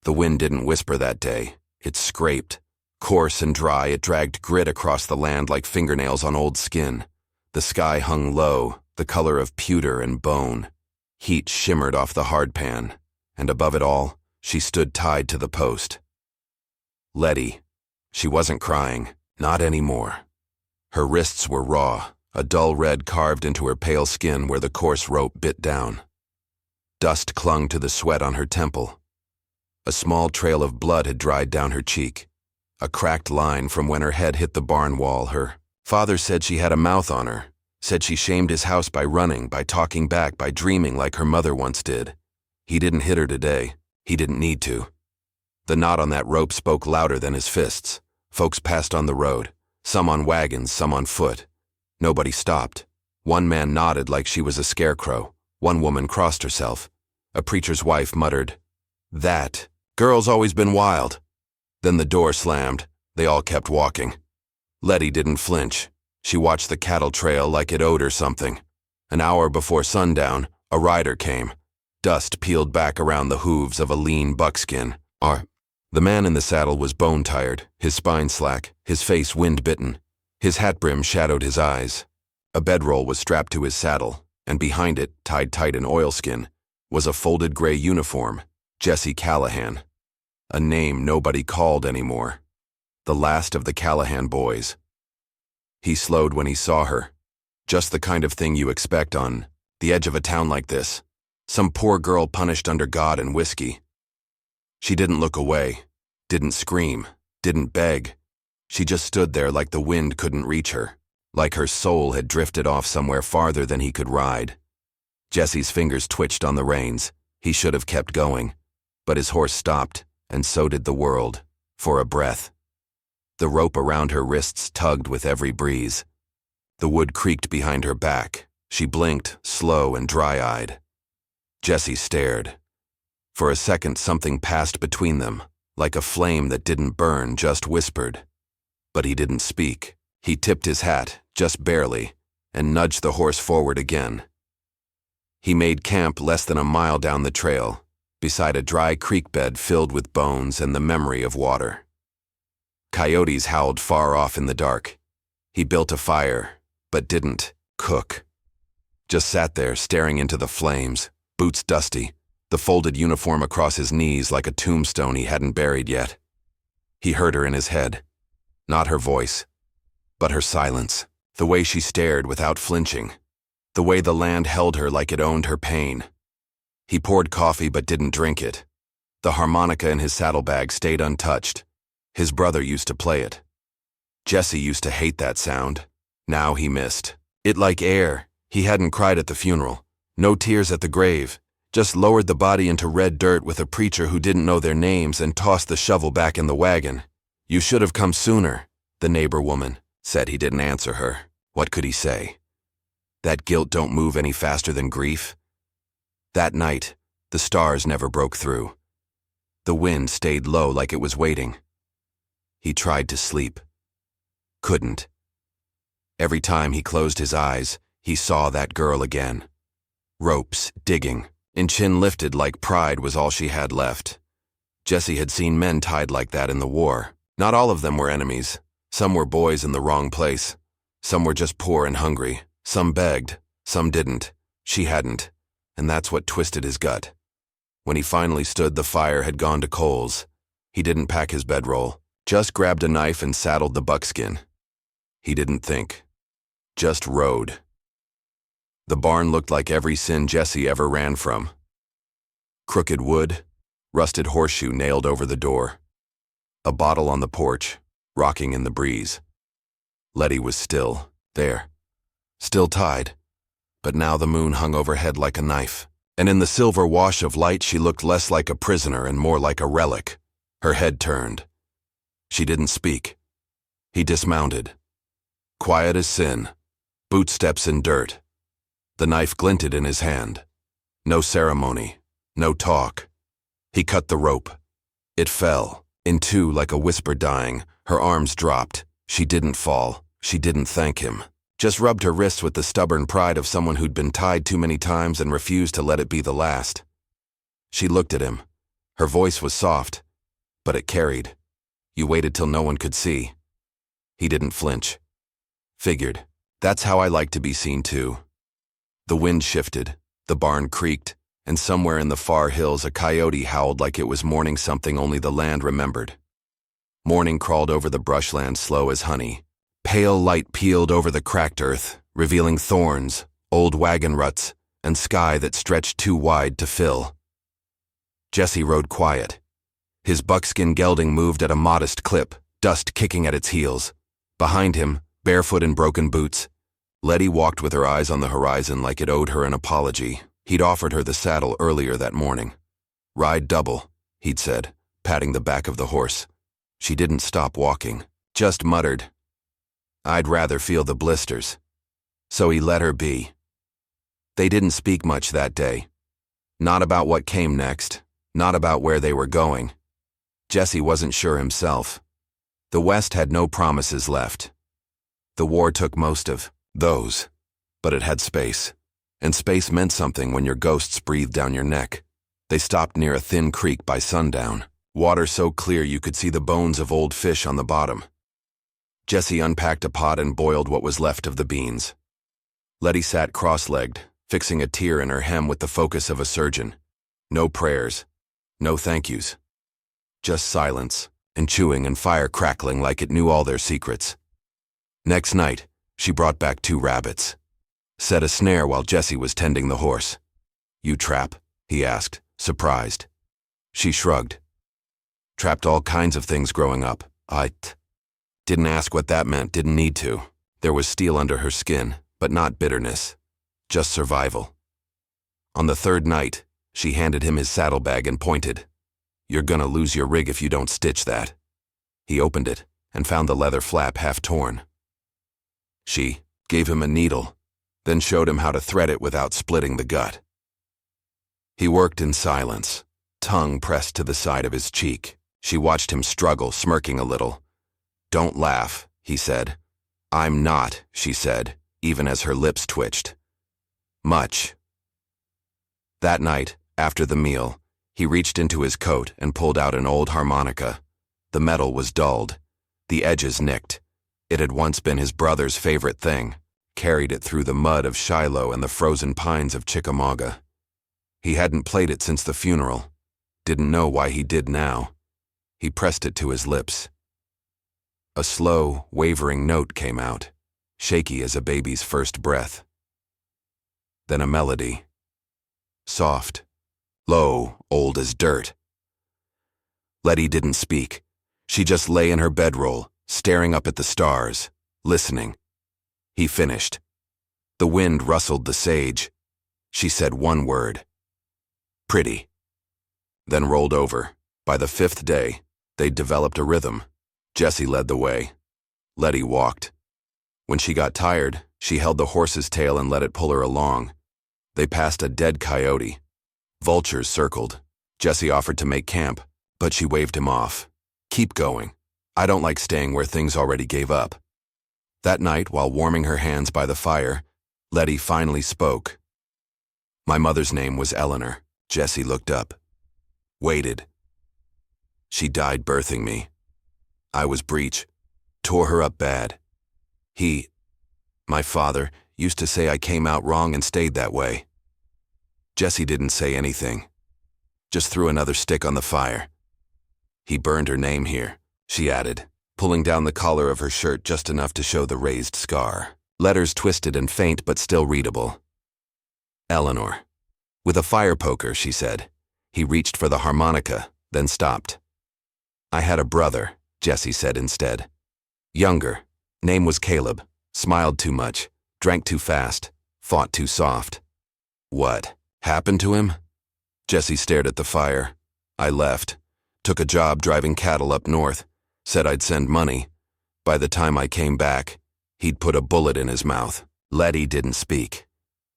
The wind didn't whisper that day. It scraped. Coarse and dry, it dragged grit across the land like fingernails on old skin. The sky hung low, the color of pewter and bone. Heat shimmered off the hardpan, and above it all, she stood tied to the post. Letty. She wasn't crying, not anymore. Her wrists were raw, a dull red carved into her pale skin where the coarse rope bit down. Dust clung to the sweat on her temple. A small trail of blood had dried down her cheek, a cracked line from when her head hit the barn wall. Her father said she had a mouth on her, said she shamed his house by running, by talking back, by dreaming like her mother once did. He didn't hit her today. He didn't need to. The knot on that rope spoke louder than his fists. Folks passed on the road, some on wagons, some on foot. Nobody stopped. One man nodded like she was a scarecrow. One woman crossed herself. A preacher's wife muttered, "That girl's always been wild." Then the door slammed. They all kept walking. Letty didn't flinch. She watched the cattle trail like it owed her something. An hour before sundown, a rider came. Dust peeled back around the hooves of a lean buckskin. The man in the saddle was bone-tired, his spine slack, his face wind-bitten. His hat brim shadowed his eyes. A bedroll was strapped to his saddle, and behind it, tied tight in oilskin, was a folded gray uniform, Jesse Callahan. A name nobody called anymore. The last of the Callahan boys. He slowed when he saw her. Just the kind of thing you expect on the edge of a town like this. Some poor girl punished under God and whiskey. She didn't look away, didn't scream, didn't beg. She just stood there like the wind couldn't reach her, like her soul had drifted off somewhere farther than he could ride. Jesse's fingers twitched on the reins. He should have kept going, but his horse stopped, and so did the world, for a breath. The rope around her wrists tugged with every breeze. The wood creaked behind her back. She blinked, slow and dry-eyed. Jesse stared. For a second, something passed between them, like a flame that didn't burn, just whispered. But he didn't speak. He tipped his hat, just barely, and nudged the horse forward again. He made camp less than a mile down the trail, beside a dry creek bed filled with bones and the memory of water. Coyotes howled far off in the dark. He built a fire, but didn't cook. Just sat there staring into the flames, boots dusty, the folded uniform across his knees like a tombstone he hadn't buried yet. He heard her in his head. Not her voice, but her silence, the way she stared without flinching, the way the land held her like it owned her pain. He poured coffee but didn't drink it. The harmonica in his saddlebag stayed untouched. His brother used to play it. Jesse used to hate that sound. Now he missed it like air. He hadn't cried at the funeral. No tears at the grave. Just lowered the body into red dirt with a preacher who didn't know their names and tossed the shovel back in the wagon. "You should have come sooner," the neighbor woman said. He didn't answer her. What could he say? That guilt don't move any faster than grief. That night, the stars never broke through. The wind stayed low like it was waiting. He tried to sleep. Couldn't. Every time he closed his eyes, he saw that girl again. Ropes, digging, and chin lifted like pride was all she had left. Jesse had seen men tied like that in the war. Not all of them were enemies. Some were boys in the wrong place. Some were just poor and hungry. Some begged. Some didn't. She hadn't. And that's what twisted his gut. When he finally stood, the fire had gone to coals. He didn't pack his bedroll. Just grabbed a knife and saddled the buckskin. He didn't think. Just rode. The barn looked like every sin Jesse ever ran from. Crooked wood, rusted horseshoe nailed over the door. A bottle on the porch, rocking in the breeze. Letty was still there, still tied, but now the moon hung overhead like a knife, and in the silver wash of light she looked less like a prisoner and more like a relic. Her head turned. She didn't speak. He dismounted. Quiet as sin, bootsteps in dirt. The knife glinted in his hand. No ceremony, no talk. He cut the rope. It fell, in two like a whisper dying. Her arms dropped. She didn't fall. She didn't thank him. Just rubbed her wrists with the stubborn pride of someone who'd been tied too many times and refused to let it be the last. She looked at him, Her voice was soft, but it carried. You waited till no one could see. He didn't flinch. Figured. That's how I like to be seen too. The wind shifted, the barn creaked, and somewhere in the far hills a coyote howled like it was mourning something only the land remembered. Morning crawled over the brushland slow as honey. Pale light peeled over the cracked earth, revealing thorns, old wagon ruts, and sky that stretched too wide to fill. Jesse rode quiet. His buckskin gelding moved at a modest clip, dust kicking at its heels. Behind him, barefoot in broken boots, Letty walked with her eyes on the horizon like it owed her an apology. He'd offered her the saddle earlier that morning. "Ride double," he'd said, patting the back of the horse. She didn't stop walking, just muttered, "I'd rather feel the blisters." So he let her be. They didn't speak much that day. Not about what came next, not about where they were going. Jesse wasn't sure himself. The West had no promises left. The war took most of those, but it had space. And space meant something when your ghosts breathed down your neck. They stopped near a thin creek by sundown, water so clear you could see the bones of old fish on the bottom. Jesse unpacked a pot and boiled what was left of the beans. Letty sat cross-legged, fixing a tear in her hem with the focus of a surgeon. No prayers, no thank yous. Just silence, and chewing and fire crackling like it knew all their secrets. Next night, she brought back 2 rabbits. Set a snare while Jesse was tending the horse. "You trap?" he asked, surprised. She shrugged. "Trapped all kinds of things growing up. Didn't ask what that meant, didn't need to." There was steel under her skin, but not bitterness. Just survival. On the 3rd night, she handed him his saddlebag and pointed. "You're gonna lose your rig if you don't stitch that." He opened it and found the leather flap half torn. She gave him a needle, then showed him how to thread it without splitting the gut. He worked in silence, tongue pressed to the side of his cheek. She watched him struggle, smirking a little. "Don't laugh," he said. "I'm not," she said, even as her lips twitched. "Much." That night, after the meal, he reached into his coat and pulled out an old harmonica. The metal was dulled, the edges nicked. It had once been his brother's favorite thing, carried it through the mud of Shiloh and the frozen pines of Chickamauga. He hadn't played it since the funeral, didn't know why he did now. He pressed it to his lips. A slow, wavering note came out, shaky as a baby's first breath. Then a melody. Soft, low, old as dirt. Letty didn't speak. She just lay in her bedroll, staring up at the stars, listening. He finished. The wind rustled the sage. She said one word. "Pretty." Then rolled over. By the 5th day, they'd developed a rhythm. Jesse led the way. Letty walked. When she got tired, she held the horse's tail and let it pull her along. They passed a dead coyote. Vultures circled. Jesse offered to make camp, but she waved him off. "Keep going. I don't like staying where things already gave up." That night, while warming her hands by the fire, Letty finally spoke. "My mother's name was Eleanor." Jesse looked up. Waited. "She died birthing me. I was breech. Tore her up bad. My father, used to say I came out wrong and stayed that way." Jesse didn't say anything. Just threw another stick on the fire. "He burned her name here," she added, pulling down the collar of her shirt just enough to show the raised scar. Letters twisted and faint but still readable. "Eleanor." With a fire poker, she said. He reached for the harmonica, then stopped. "I had a brother," Jesse said instead. "Younger. Name was Caleb. Smiled too much. Drank too fast. Fought too soft." "What happened to him?" Jesse stared at the fire. "I left. Took a job driving cattle up north. Said I'd send money. By the time I came back, he'd put a bullet in his mouth." Letty didn't speak.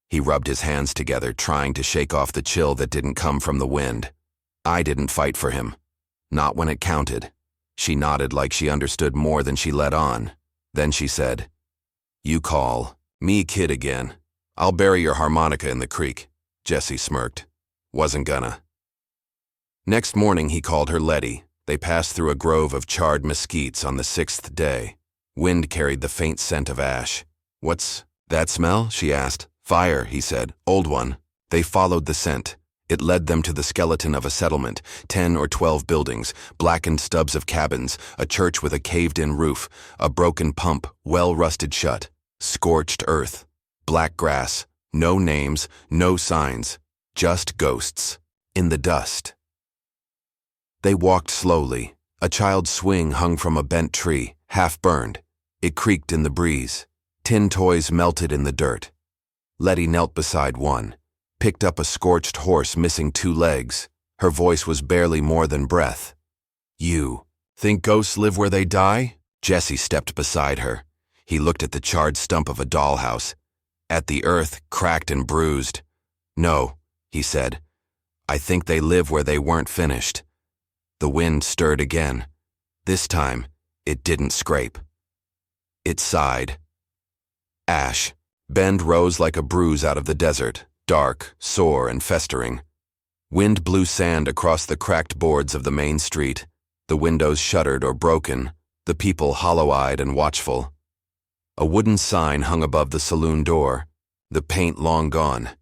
He rubbed his hands together, trying to shake off the chill that didn't come from the wind. "I didn't fight for him. Not when it counted." She nodded like she understood more than she let on. Then she said, "You call me kid again. I'll bury your harmonica in the creek." Jesse smirked. "Wasn't gonna." Next morning he called her Letty. They passed through a grove of charred mesquites on the 6th day. Wind carried the faint scent of ash. "What's that smell?" she asked. "Fire," he said. "Old one." They followed the scent. It led them to the skeleton of a settlement, 10 or 12 buildings, blackened stubs of cabins, a church with a caved-in roof, a broken pump, well rusted shut, scorched earth, black grass, no names, no signs, just ghosts, in the dust. They walked slowly. A child's swing hung from a bent tree, half burned. It creaked in the breeze. Tin toys melted in the dirt. Letty knelt beside one, picked up a scorched horse missing 2 legs. Her voice was barely more than breath. "You think ghosts live where they die?" Jesse stepped beside her. He looked at the charred stump of a dollhouse, at the earth cracked and bruised. "No," he said. "I think they live where they weren't finished." The wind stirred again. This time, it didn't scrape. It sighed. Ash. Bend rose like a bruise out of the desert, dark, sore, and festering. Wind blew sand across the cracked boards of the main street. The windows shuttered or broken, the people hollow-eyed and watchful. A wooden sign hung above the saloon door, the paint long gone.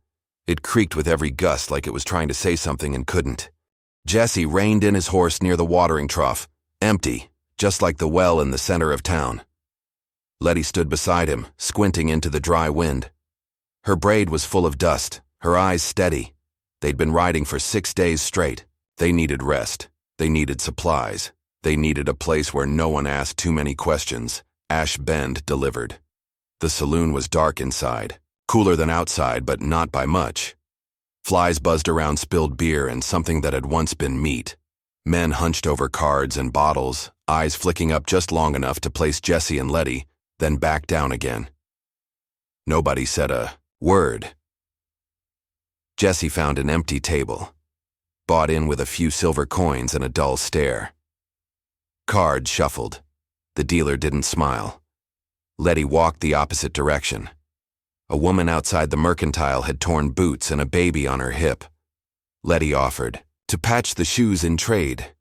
It creaked with every gust like it was trying to say something and couldn't. Jesse reined in his horse near the watering trough, empty, just like the well in the center of town. Letty stood beside him, squinting into the dry wind. Her braid was full of dust, her eyes steady. They'd been riding for 6 days straight. They needed rest. They needed supplies. They needed a place where no one asked too many questions. Ash Bend delivered. The saloon was dark inside, cooler than outside, but not by much. Flies buzzed around spilled beer and something that had once been meat. Men hunched over cards and bottles, eyes flicking up just long enough to place Jesse and Letty, then back down again. Nobody said a word. Jesse found an empty table, bought in with a few silver coins and a dull stare. Cards shuffled. The dealer didn't smile. Letty walked the opposite direction. A woman outside the mercantile had torn boots and a baby on her hip. Letty offered to patch the shoes in trade.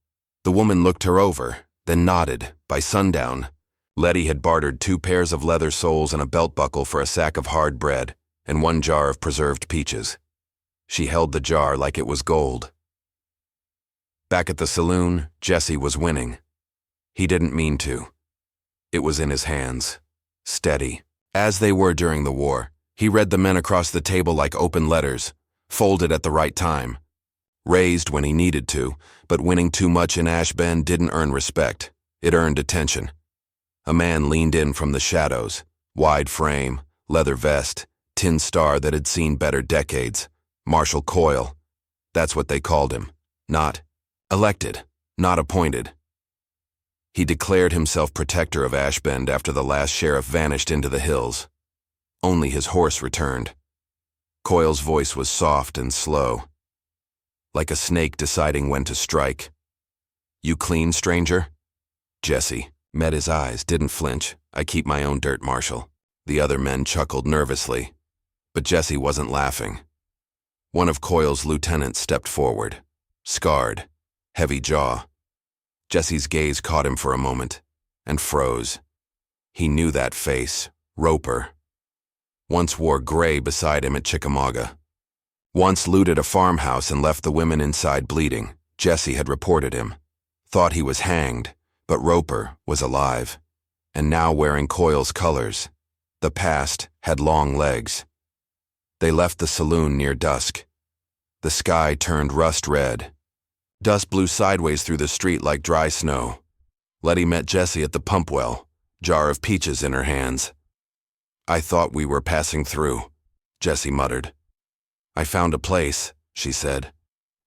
The woman looked her over, then nodded. By sundown, Letty had bartered 2 pairs of leather soles and a belt buckle for a sack of hard bread and 1 jar of preserved peaches. She held the jar like it was gold. Back at the saloon, Jesse was winning. He didn't mean to. It was in his hands, steady, as they were during the war. He read the men across the table like open letters, folded at the right time, raised when he needed to, but winning too much in Ash Bend didn't earn respect. It earned attention. A man leaned in from the shadows, wide frame, leather vest, tin star that had seen better decades. Marshal Coyle. That's what they called him. Not elected, not appointed. He declared himself protector of Ash Bend after the last sheriff vanished into the hills. Only his horse returned. Coyle's voice was soft and slow, like a snake deciding when to strike. "You clean, stranger?" Jesse met his eyes, didn't flinch. "I keep my own dirt, Marshal." The other men chuckled nervously, but Jesse wasn't laughing. One of Coyle's lieutenants stepped forward, scarred, heavy jaw. Jesse's gaze caught him for a moment, and froze. He knew that face, Roper. Once wore gray beside him at Chickamauga. Once looted a farmhouse and left the women inside bleeding. Jesse had reported him. Thought he was hanged, but Roper was alive, and now wearing Coyle's colors. The past had long legs. They left the saloon near dusk. The sky turned rust red. Dust blew sideways through the street like dry snow. Letty met Jesse at the pump well, jar of peaches in her hands. "I thought we were passing through," Jesse muttered. "I found a place," she said.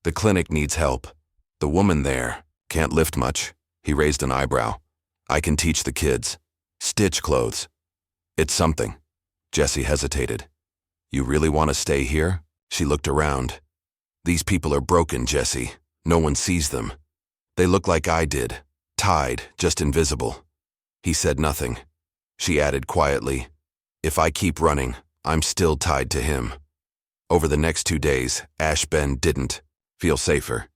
"The clinic needs help. The woman there can't lift much." He raised an eyebrow. "I can teach the kids. Stitch clothes. It's something." Jesse hesitated. "You really want to stay here?" She looked around. "These people are broken, Jesse. No one sees them. They look like I did, tied, just invisible." He said nothing. She added quietly, "If I keep running, I'm still tied to him." Over the next 2 days, Ash Bend didn't feel safer.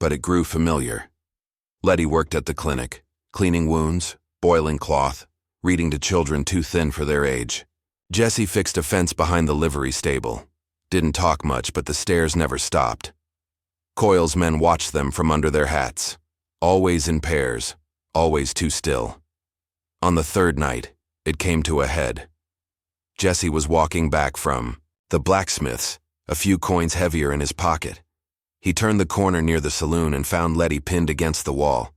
but it grew familiar. Letty worked at the clinic, cleaning wounds, boiling cloth, reading to children too thin for their age. Jesse fixed a fence behind the livery stable. Didn't talk much, but the stares never stopped. Coyle's men watched them from under their hats. Always in pairs, always too still. On the third night, it came to a head. Jesse was walking back from the blacksmith's, a few coins heavier in his pocket. He turned the corner near the saloon and found Letty pinned against the wall,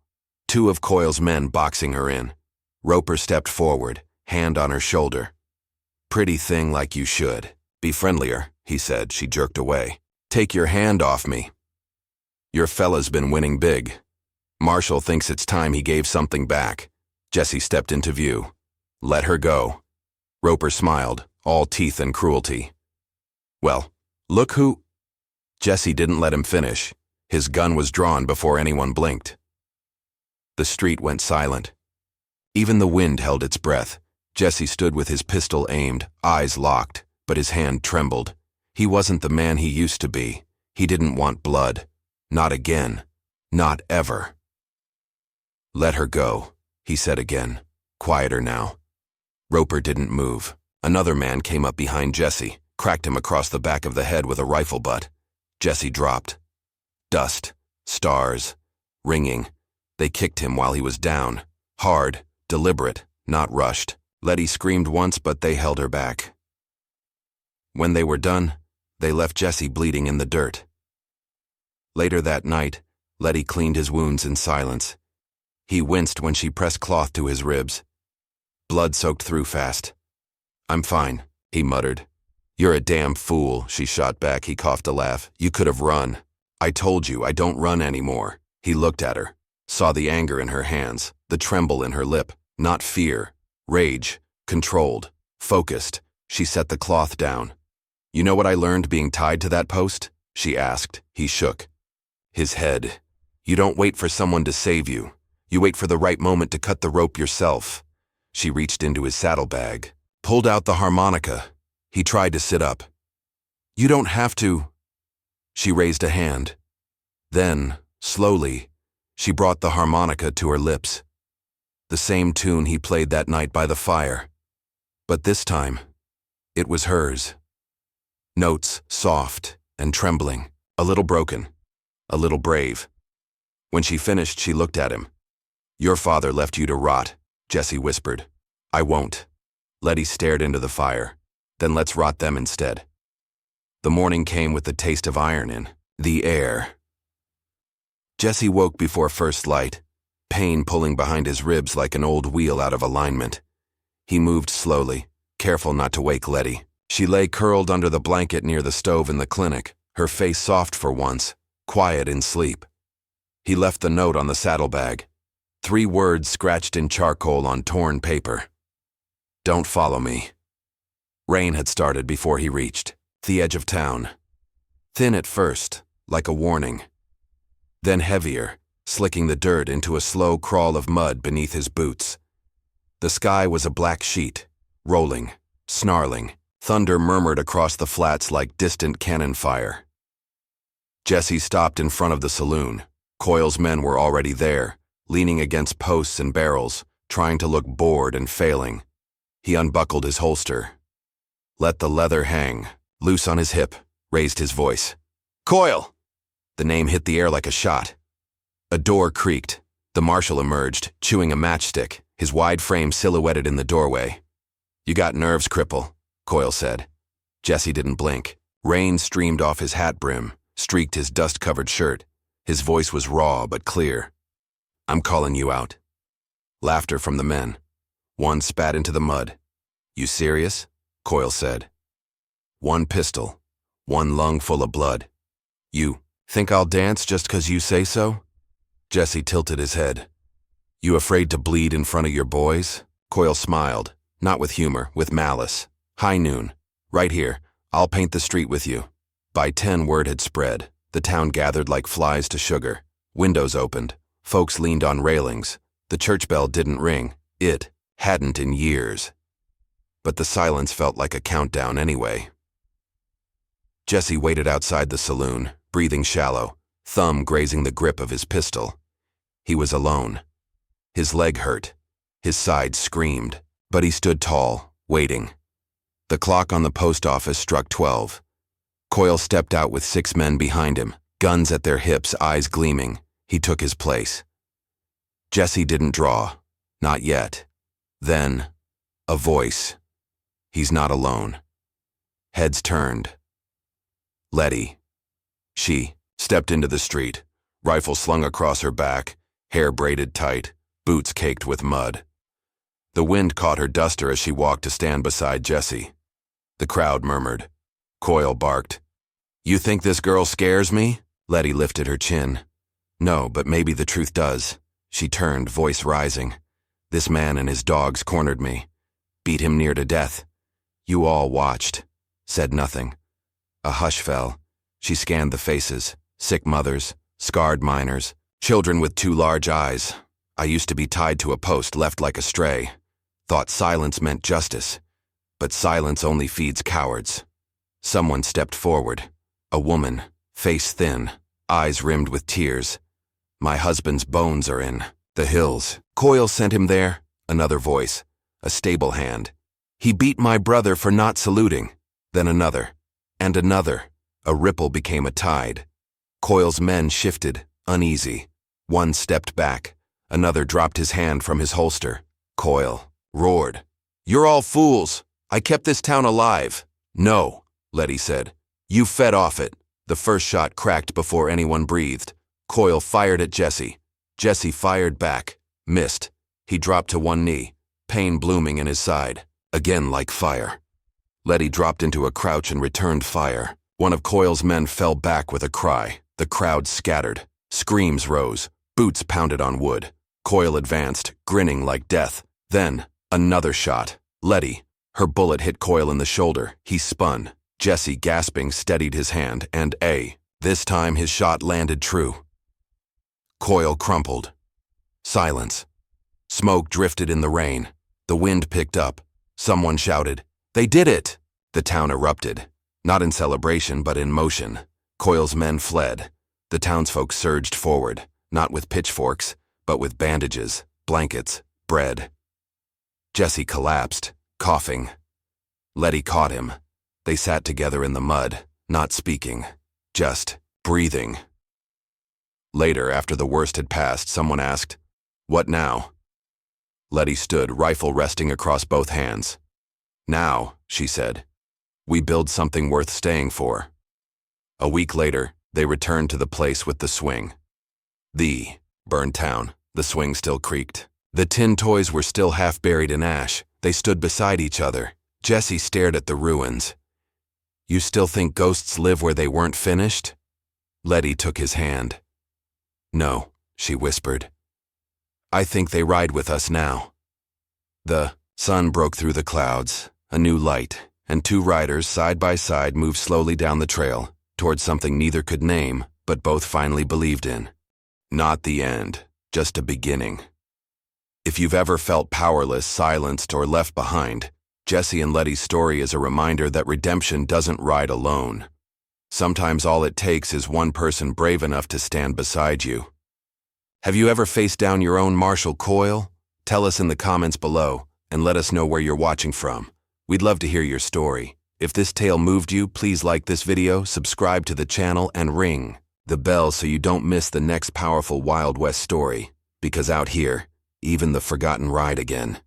two of Coyle's men boxing her in. Roper stepped forward, hand on her shoulder. "Pretty thing, like you should. Be friendlier," he said. She jerked away. "Take your hand off me. Your fella's been winning big. Marshall thinks it's time he gave something back." Jesse stepped into view. "Let her go." Roper smiled, all teeth and cruelty. "Well, look who—" Jesse didn't let him finish. His gun was drawn before anyone blinked. The street went silent. Even the wind held its breath. Jesse stood with his pistol aimed, eyes locked, but his hand trembled. He wasn't the man he used to be. He didn't want blood. Not again. Not ever. "Let her go," he said again, quieter now. Roper didn't move. Another man came up behind Jesse, cracked him across the back of the head with a rifle butt. Jesse dropped. Dust, stars, ringing. They kicked him while he was down. Hard, deliberate, not rushed. Letty screamed once, but they held her back. When they were done, they left Jesse bleeding in the dirt. Later that night, Letty cleaned his wounds in silence. He winced when she pressed cloth to his ribs. Blood soaked through fast. "I'm fine," he muttered. "You're a damn fool," she shot back. He coughed a laugh. "You could have run. I told you, I don't run anymore." He looked at her, saw the anger in her hands, the tremble in her lip. Not fear. Rage. Controlled. Focused. She set the cloth down. "You know what I learned being tied to that post?" she asked. He shook his head. "You don't wait for someone to save you. You wait for the right moment to cut the rope yourself." She reached into his saddlebag, pulled out the harmonica. He tried to sit up. "You don't have to." She raised a hand. Then, slowly, she brought the harmonica to her lips. The same tune he played that night by the fire. But this time, it was hers. Notes soft and trembling, a little broken, a little brave. When she finished, she looked at him. "Your father left you to rot," Jesse whispered. "I won't." Letty stared into the fire. "Then let's rot them instead." The morning came with the taste of iron in the air. Jesse woke before first light, pain pulling behind his ribs like an old wheel out of alignment. He moved slowly, careful not to wake Letty. She lay curled under the blanket near the stove in the clinic, her face soft for once, quiet in sleep. He left the note on the saddlebag. 3 words scratched in charcoal on torn paper. "Don't follow me." Rain had started before he reached the edge of town. Thin at first, like a warning. Then heavier, slicking the dirt into a slow crawl of mud beneath his boots. The sky was a black sheet, rolling, snarling. Thunder murmured across the flats like distant cannon fire. Jesse stopped in front of the saloon. Coyle's men were already there, leaning against posts and barrels, trying to look bored and failing. He unbuckled his holster. Let the leather hang, loose on his hip, raised his voice. "Coyle!" The name hit the air like a shot. A door creaked. The marshal emerged, chewing a matchstick, his wide frame silhouetted in the doorway. "You got nerves, cripple," Coyle said. Jesse didn't blink. Rain streamed off his hat brim, streaked his dust-covered shirt. His voice was raw but clear. "I'm calling you out." Laughter from the men. One spat into the mud. "You serious?" Coyle said. "One pistol, one lung full of blood. You think I'll dance just 'cause you say so?" Jesse tilted his head. "You afraid to bleed in front of your boys?" Coyle smiled, not with humor, with malice. "High noon. Right here. I'll paint the street with you." By 10, word had spread. The town gathered like flies to sugar. Windows opened. Folks leaned on railings. The church bell didn't ring. It hadn't in years. But the silence felt like a countdown anyway. Jesse waited outside the saloon, breathing shallow. thumb grazing the grip of his pistol. He was alone. His leg hurt. His side screamed, but he stood tall, waiting. The clock on the post office struck 12. Coyle stepped out with 6 men behind him, guns at their hips, eyes gleaming. He took his place. Jesse didn't draw. Not yet. Then, a voice. He's not alone. Heads turned. Letty. She stepped into the street, rifle slung across her back, hair braided tight, boots caked with mud. The wind caught her duster as she walked to stand beside Jesse. The crowd murmured. Coyle barked. "You think this girl scares me?" Letty lifted her chin. "No, but maybe the truth does." She turned, voice rising. "This man and his dogs cornered me. Beat him near to death. You all watched. Said nothing." A hush fell. She scanned the faces. Sick mothers, scarred miners, children with 2 large eyes. I used to be tied to a post, left like a stray. Thought silence meant justice. But silence only feeds cowards. Someone stepped forward. A woman, face thin, eyes rimmed with tears. "My husband's bones are in the hills. Coyle sent him there." Another voice, a stable hand. "He beat my brother for not saluting." Then another, and another. A ripple became a tide. Coyle's men shifted, uneasy. One stepped back. Another dropped his hand from his holster. Coyle roared. "You're all fools. I kept this town alive." "No," Letty said. "You fed off it." The first shot cracked before anyone breathed. Coyle fired at Jesse. Jesse fired back. Missed. He dropped to one knee, pain blooming in his side. Again like fire. Letty dropped into a crouch and returned fire. One of Coyle's men fell back with a cry. The crowd scattered. Screams rose. Boots pounded on wood. Coyle advanced, grinning like death. Then, another shot. Letty. Her bullet hit Coyle in the shoulder. He spun. Jesse, gasping, steadied his hand, and this time his shot landed true. Coyle crumpled. Silence. Smoke drifted in the rain. The wind picked up. Someone shouted, "They did it!" The town erupted. Not in celebration, but in motion. Coyle's men fled. The townsfolk surged forward, not with pitchforks, but with bandages, blankets, bread. Jesse collapsed, coughing. Letty caught him. They sat together in the mud, not speaking, just breathing. Later, after the worst had passed, someone asked, "What now?" Letty stood, rifle resting across both hands. "Now," she said, "we build something worth staying for." A week later, they returned to the place with the swing. The burned town. The swing still creaked. The tin toys were still half buried in ash. They stood beside each other. Jesse stared at the ruins. "You still think ghosts live where they weren't finished?" Letty took his hand. "No," she whispered. "I think they ride with us now." The sun broke through the clouds, a new light, and 2 riders side by side moved slowly down the trail, towards something neither could name, but both finally believed in. Not the end, just a beginning. If you've ever felt powerless, silenced, or left behind, Jesse and Letty's story is a reminder that redemption doesn't ride alone. Sometimes all it takes is one person brave enough to stand beside you. Have you ever faced down your own Marshall Coyle? Tell us in the comments below, and let us know where you're watching from. We'd love to hear your story. If this tale moved you, please like this video, subscribe to the channel, and ring the bell so you don't miss the next powerful Wild West story. Because out here, even the forgotten ride again.